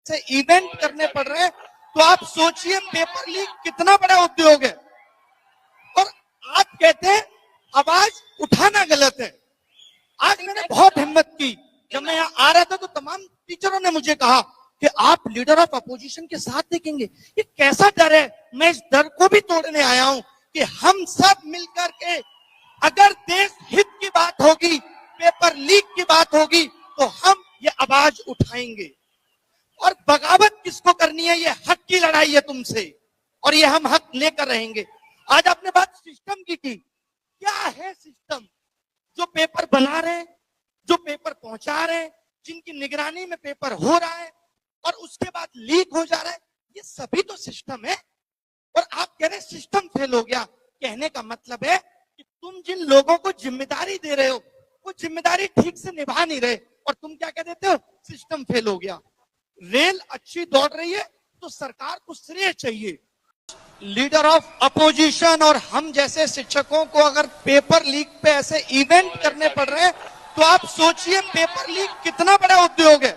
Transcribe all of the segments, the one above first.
से इवेंट करने पड़ रहे हैं, तो आप सोचिए पेपर लीक कितना बड़ा उद्योग है। और आप कहते हैं आवाज उठाना गलत है। आज मैंने बहुत हिम्मत की, जब मैं यहाँ आ रहा था तो तमाम टीचरों ने मुझे कहा कि आप लीडर ऑफ अपोजिशन के साथ देखेंगे। ये कैसा डर है? मैं इस डर को भी तोड़ने आया हूं कि हम सब मिलकर के अगर देश हित की बात होगी, पेपर लीक की बात होगी, तो हम ये आवाज उठाएंगे। और बगावत किसको करनी है? ये हक की लड़ाई है तुमसे, और ये हम हक लेकर रहेंगे। आज आपने बात सिस्टम की क्या है सिस्टम? जो पेपर बना रहे हैं, जो पेपर पहुंचा रहे हैं, जिनकी निगरानी में पेपर हो रहा है और उसके बाद लीक हो जा रहा है, ये सभी तो सिस्टम है। और आप कह रहे हैं सिस्टम फेल हो गया। कहने का मतलब है कि तुम जिन लोगों को जिम्मेदारी दे रहे हो, वो जिम्मेदारी ठीक से निभा नहीं रहे, और तुम क्या कह देते हो? सिस्टम फेल हो गया। रेल अच्छी दौड़ रही है तो सरकार को श्रेय चाहिए। लीडर ऑफ अपोजिशन और हम जैसे शिक्षकों को अगर पेपर लीक पे ऐसे इवेंट करने पड़ रहे हैं, तो आप सोचिए पेपर लीक कितना बड़ा उद्योग है।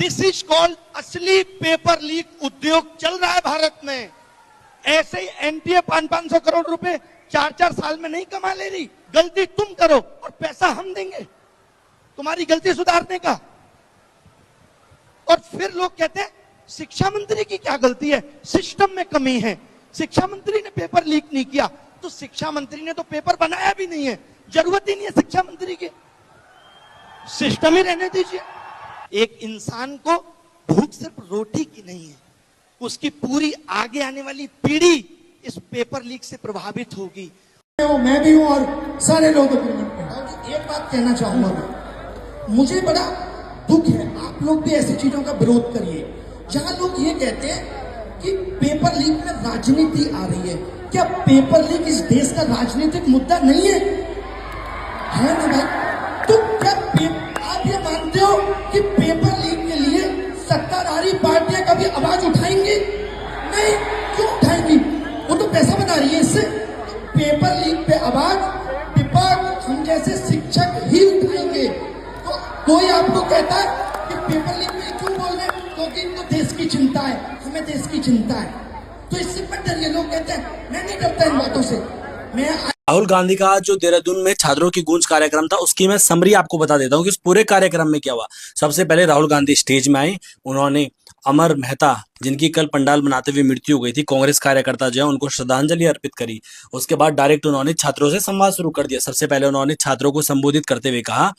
दिस इज कॉल्ड असली पेपर लीक उद्योग चल रहा है भारत में। ऐसे ही एनटीए 500-500 करोड़ रुपए 4-4 साल में नहीं कमा ले रही। गलती तुम करो और पैसा हम देंगे तुम्हारी गलती सुधारने का। और फिर लोग कहते हैं शिक्षा मंत्री की क्या गलती है, सिस्टम में कमी है। शिक्षा मंत्री ने पेपर लीक नहीं किया तो शिक्षा मंत्री ने तो पेपर बनाया भी नहीं है, जरूरत ही नहीं है शिक्षा मंत्री की, सिस्टम ही रहने दीजिए। एक इंसान को भूख सिर्फ रोटी की नहीं है, उसकी पूरी आगे आने वाली पीढ़ी इस पेपर लीक से प्रभावित होगी। मैं भी हूं और सारे लोग एक बात कहना चाहूंगा, मैं मुझे बड़ा दुख है, आप लोग भी ऐसी चीजों का विरोध करिए जहां लोग ये कहते हैं कि पेपर लीक में राजनीति आ रही है। क्या पेपर लीक इस देश का राजनीतिक मुद्दा नहीं है? है ना भाई? तो क्या आप ये मानते हो कि पेपर लीक के लिए सत्ताधारी पार्टियां कभी आवाज उठाएंगी? नहीं, क्यों उठाएंगी? वो तो पैसा बना रही है इससे। पेपर लीक पे आवाज विपक्ष, हम जैसे शिक्षक ही उठाएंगे। तो कोई आपको कहता है कि पेपर लीक में क्यों बोल रहे? क्योंकि इनको देश की चिंता है, हमें देश की चिंता है, तो इससे मत डरिए। लोग कहते हैं मैं नहीं डरता इन बातों से। राहुल गांधी का जो देहरादून में छात्रों की गूंज कार्यक्रम था, उसकी मैं समरी आपको बता देता हूँ कि उस पूरे कार्यक्रम में क्या हुआ। सबसे पहले राहुल गांधी स्टेज में आए, उन्होंने अमर मेहता, जिनकी कल पंडाल बनाते हुए मृत्यु हो गई थी, कांग्रेस कार्यकर्ता जो है, उनको श्रद्धांजलि अर्पित करी। उसके बाद डायरेक्ट उन्होंने छात्रों से संवाद शुरू कर दिया। सबसे पहले उन्होंने छात्रों को संबोधित करते हुए कहा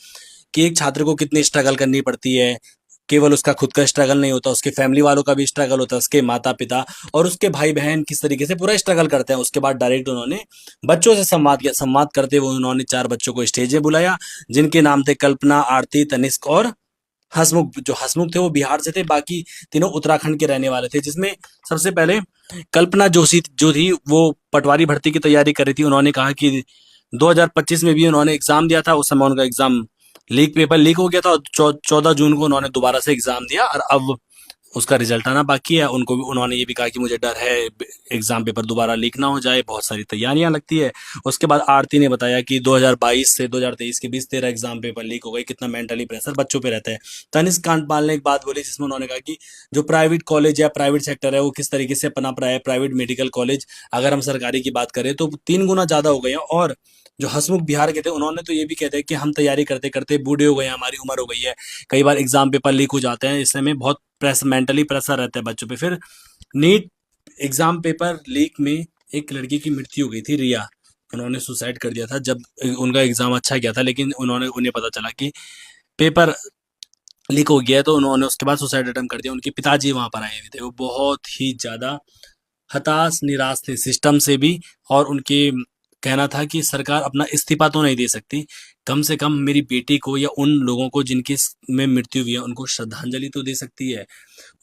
कि एक छात्र को कितनी स्ट्रगल करनी पड़ती है, केवल उसका खुद का स्ट्रगल नहीं होता, उसके फैमिली वालों का भी स्ट्रगल होता है, उसके माता पिता और उसके भाई बहन किस तरीके से पूरा स्ट्रगल करते हैं। उसके बाद डायरेक्ट उन्होंने बच्चों से संवाद किया। संवाद करते हुए उन्होंने 4 बच्चों को स्टेज में बुलाया, जिनके नाम थे कल्पना, आरती, तनिष्क और हसमुख। जो हसमुख थे वो बिहार से थे, बाकी तीनों उत्तराखंड के रहने वाले थे। जिसमें सबसे पहले कल्पना जोशी जो थी, वो पटवारी भर्ती की तैयारी कर रही थी। उन्होंने कहा कि 2025 में भी उन्होंने एग्जाम दिया था, उस समय उनका एग्जाम पेपर लीक हो गया था, और 14 जून को उन्होंने दोबारा से एग्जाम दिया और अब उसका रिजल्ट आना बाकी है। उन्होंने ये भी कहा कि मुझे डर है एग्जाम पेपर दोबारा लीक ना हो जाए, बहुत सारी तैयारियां लगती है। उसके बाद आरती ने बताया कि 2022 से 2023 के बीच 13 एग्जाम पेपर लीक हो गए, कितना मेंटली प्रेशर बच्चों पे रहता है। तनिष्क कांडपाल ने एक बात बोली जिसमें उन्होंने कहा कि जो प्राइवेट कॉलेज या प्राइवेट सेक्टर है वो किस तरीके से पनप रहा है। प्राइवेट मेडिकल कॉलेज अगर हम सरकारी की बात करें तो 3 गुना ज्यादा हो गए हैं। और जो हसमुख बिहार के थे, उन्होंने तो ये भी कहते हैं कि हम तैयारी करते करते बूढ़े हो गए हैं, हमारी उम्र हो गई है, कई बार एग्जाम पेपर लीक हो जाते हैं, इससे में बहुत मेंटली प्रेशर रहता है बच्चों पे। फिर नीट एग्जाम पेपर लीक में एक लड़की की मृत्यु हो गई थी, रिया। उन्होंने सुसाइड कर दिया था जब उनका एग्जाम अच्छा गया था, लेकिन उन्हें पता चला कि पेपर लीक हो गया है, तो उन्होंने उसके बाद सुसाइड अटेम्प्ट कर दिया। उनके पिताजी वहां पर आए हुए थे, वो बहुत ही ज्यादा हताश निराश थे सिस्टम से भी, और उनके कहना था कि सरकार अपना इस्तीफा तो नहीं दे सकती, कम से कम मेरी बेटी को या उन लोगों को जिनकी में मृत्यु हुई है उनको श्रद्धांजलि तो दे सकती है।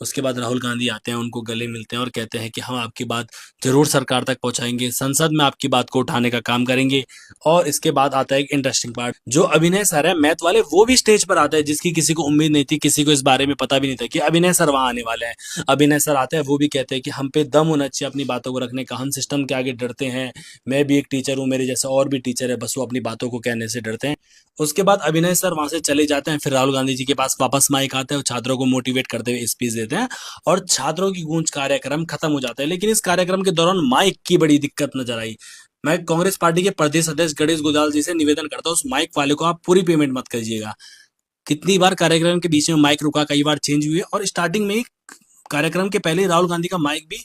उसके बाद राहुल गांधी आते हैं, उनको गले मिलते हैं और कहते हैं कि हम आपकी बात जरूर सरकार तक पहुंचाएंगे, संसद में आपकी बात को उठाने का काम करेंगे। और इसके बाद आता है एक इंटरेस्टिंग पार्ट, जो अभिनय सर है मैथ वाले, वो भी स्टेज पर आते हैं, जिसकी किसी को उम्मीद नहीं थी, किसी को इस बारे में पता भी नहीं था कि अभिनय सर वहां आने वाले हैं। अभिनय सर आते हैं, वो भी कहते हैं कि हम पे दम होना चाहिए अपनी बातों को रखने का, हम सिस्टम के आगे डरते हैं। मैं भी एक टीचर हूँ, मेरे जैसे और भी टीचर है, बस वो अपनी बातों को कहने से डरते हैं। उसके बाद अभिनय सर वहां से चले जाते हैं, फिर राहुल गांधी जी के पास वापस माइक आता है और छात्रों को मोटिवेट करते हुए स्पीच देते हैं और छात्रों की गूंज कार्यक्रम खत्म हो जाता है। लेकिन इस कार्यक्रम के दौरान माइक की बड़ी दिक्कत नजर आई। मैं कांग्रेस पार्टी के प्रदेश अध्यक्ष गणेश गोदाल जी से निवेदन करता हूँ, उस माइक वाले को आप पूरी पेमेंट मत कीजिएगा। कितनी बार कार्यक्रम के बीच में माइक रुका, कई बार चेंज हुए, और स्टार्टिंग में कार्यक्रम के पहले राहुल गांधी का माइक भी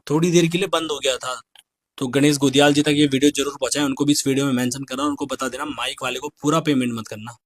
थोड़ी देर के लिए बंद हो गया था। तो गणेश गोदियाल जी तक ये वीडियो जरूर पहुंचाएं, उनको भी इस वीडियो में मेंशन करना, उनको बता देना माइक वाले को पूरा पेमेंट मत करना।